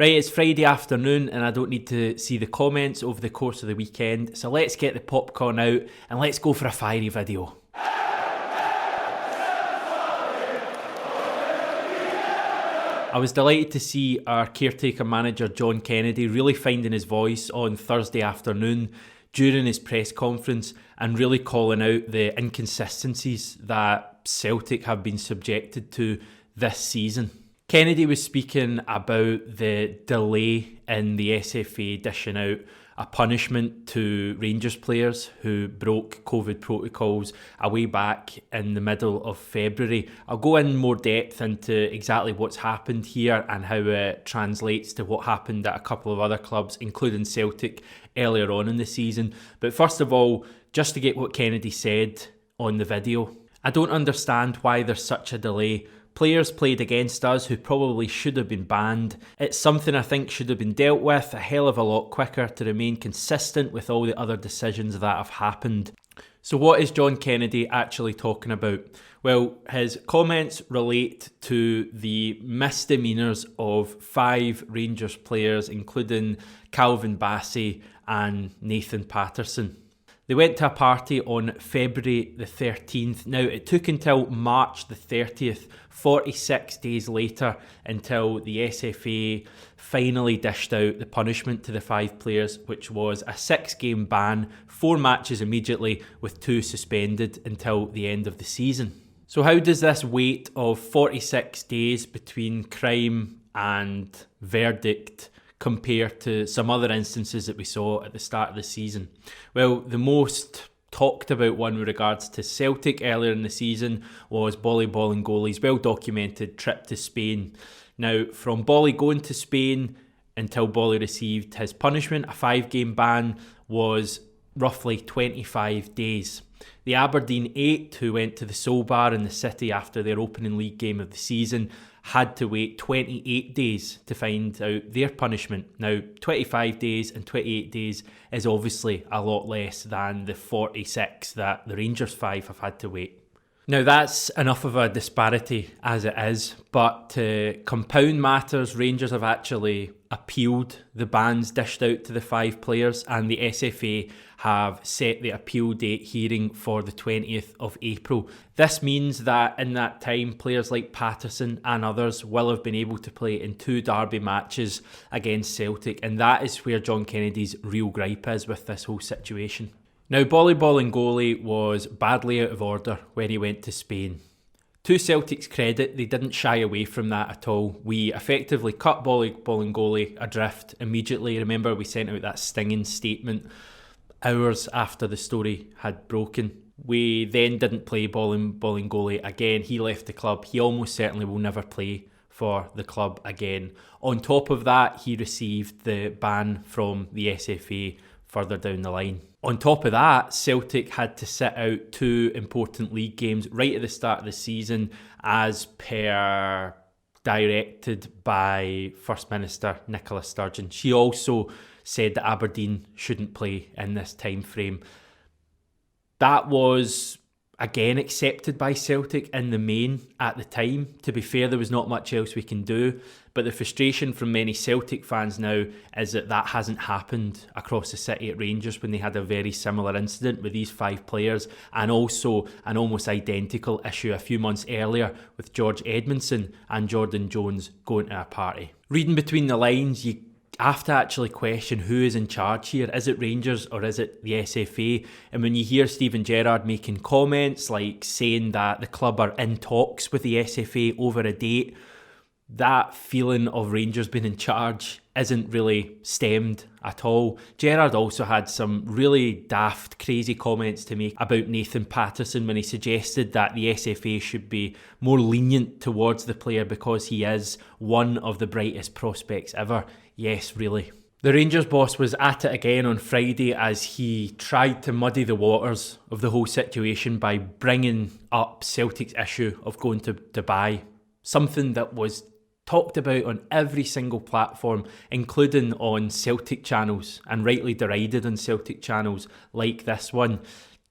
Right, it's Friday afternoon and I don't need to see the comments over the course of the weekend, so let's get the popcorn out and let's go for a fiery video. I was delighted to see our caretaker manager John Kennedy really finding his voice on Thursday afternoon during his press conference and really calling out the inconsistencies that Celtic have been subjected to this season. Kennedy was speaking about the delay in the SFA dishing out a punishment to Rangers players who broke COVID protocols away back in the middle of February. I'll go in more depth into exactly what's happened here and how it translates to what happened at a couple of other clubs, including Celtic, earlier on in the season. But first of all, just to get what Kennedy said on the video. I don't understand why there's such a delay. Players played against us who probably should have been banned. It's something I think should have been dealt with a hell of a lot quicker to remain consistent with all the other decisions that have happened. So what is John Kennedy actually talking about? Well, his comments relate to the misdemeanours of 5 Rangers players, including Calvin Bassey and Nathan Patterson. They went to a party on February the 13th. Now, it took until March the 30th, 46 days later, until the SFA finally dished out the punishment to the 5 players, which was a 6-game ban, 4 matches immediately, with 2 suspended until the end of the season. So how does this wait of 46 days between crime and verdict compare to some other instances that we saw at the start of the season? Well, the most talked about one with regards to Celtic earlier in the season was Bolly Bolingoli's well-documented trip to Spain. Now, from Bolly going to Spain until Bolly received his punishment, a 5-game ban, was roughly 25 days. The Aberdeen 8, who went to the Soul Bar in the city after their opening league game of the season, had to wait 28 days to find out their punishment. Now, 25 days and 28 days is obviously a lot less than the 46 that the Rangers 5 have had to wait. Now, that's enough of a disparity as it is, but to compound matters, Rangers have actually appealed the bans dished out to the 5 players, and the SFA have set the appeal date hearing for the 20th of April. This means that in that time, players like Patterson and others will have been able to play in 2 derby matches against Celtic, and that is where John Kennedy's real gripe is with this whole situation. Now, Bolly Bolingoli was badly out of order when he went to Spain. To Celtic's credit, they didn't shy away from that at all. We effectively cut Bolly Bolingoli adrift immediately. Remember, we sent out that stinging statement hours after the story had broken. We then didn't play Bolingoli again. He left the club. He almost certainly will never play for the club again. On top of that, he received the ban from the SFA further down the line. On top of that, Celtic had to sit out 2 important league games right at the start of the season, as per directed by First Minister Nicola Sturgeon. She also said that Aberdeen shouldn't play in this time frame. That was again accepted by Celtic in the main at the time. To be fair, there was not much else we can do, but the frustration from many Celtic fans now is that that hasn't happened across the city at Rangers when they had a very similar incident with these 5 players, and also an almost identical issue a few months earlier with George Edmondson and Jordan Jones going to a party. Reading between the lines, you have to actually question who is in charge here. Is it Rangers or is it the SFA? And when you hear Steven Gerrard making comments like saying that the club are in talks with the SFA over a date, that feeling of Rangers being in charge isn't really stemmed at all. Gerrard also had some really daft, crazy comments to make about Nathan Patterson when he suggested that the SFA should be more lenient towards the player because he is one of the brightest prospects ever. Yes, really. The Rangers boss was at it again on Friday as he tried to muddy the waters of the whole situation by bringing up Celtic's issue of going to Dubai, something that was talked about on every single platform, including on Celtic channels, and rightly derided on Celtic channels like this one.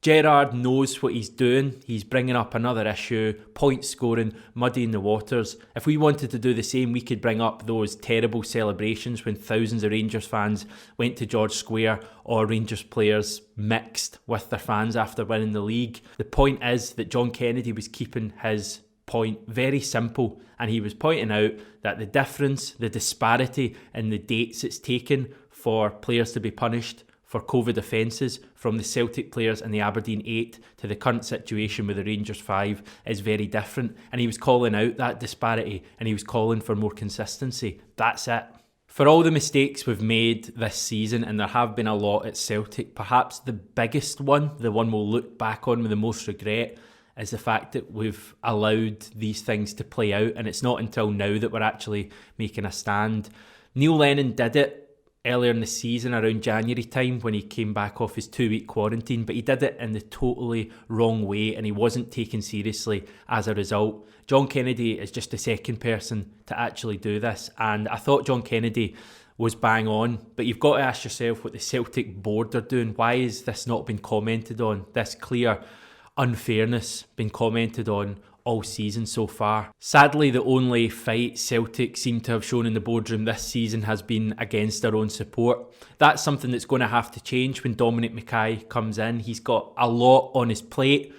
Gerrard knows what he's doing. He's bringing up another issue, point scoring, muddying the waters. If we wanted to do the same, we could bring up those terrible celebrations when thousands of Rangers fans went to George Square, or Rangers players mixed with their fans after winning the league. The point is that John Kennedy was keeping his point very simple, and he was pointing out that the difference, the disparity in the dates it's taken for players to be punished for COVID offences from the Celtic players and the Aberdeen 8 to the current situation with the Rangers 5 is very different. And he was calling out that disparity, and he was calling for more consistency. That's it. For all the mistakes we've made this season, and there have been a lot at Celtic, perhaps the biggest one, the one we'll look back on with the most regret, is the fact that we've allowed these things to play out, and it's not until now that we're actually making a stand. Neil Lennon did it earlier in the season, around January time, when he came back off his 2-week quarantine, but he did it in the totally wrong way, and he wasn't taken seriously as a result. John Kennedy is just the second person to actually do this, and I thought John Kennedy was bang on, but you've got to ask yourself what the Celtic board are doing. Why has this not been commented on? This clear unfairness been commented on all season so far. Sadly, the only fight Celtic seem to have shown in the boardroom this season has been against their own support. That's something that's going to have to change when Dominic Mackay comes in. He's got a lot on his plate,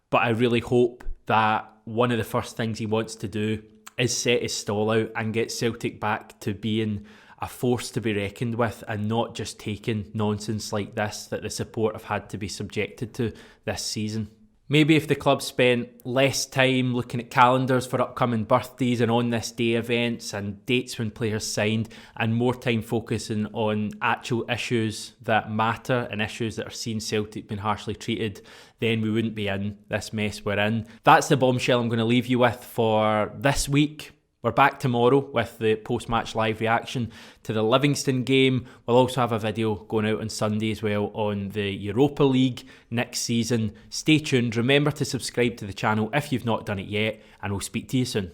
but I really hope that one of the first things he wants to do is set his stall out and get Celtic back to being a force to be reckoned with, and not just taking nonsense like this that the support have had to be subjected to this season. Maybe if the club spent less time looking at calendars for upcoming birthdays and on this day events and dates when players signed, and more time focusing on actual issues that matter and issues that are seeing Celtic being harshly treated, then we wouldn't be in this mess we're in. That's the bombshell I'm going to leave you with for this week. We're back tomorrow with the post-match live reaction to the Livingston game. We'll also have a video going out on Sunday as well on the Europa League next season. Stay tuned. Remember to subscribe to the channel if you've not done it yet, and we'll speak to you soon.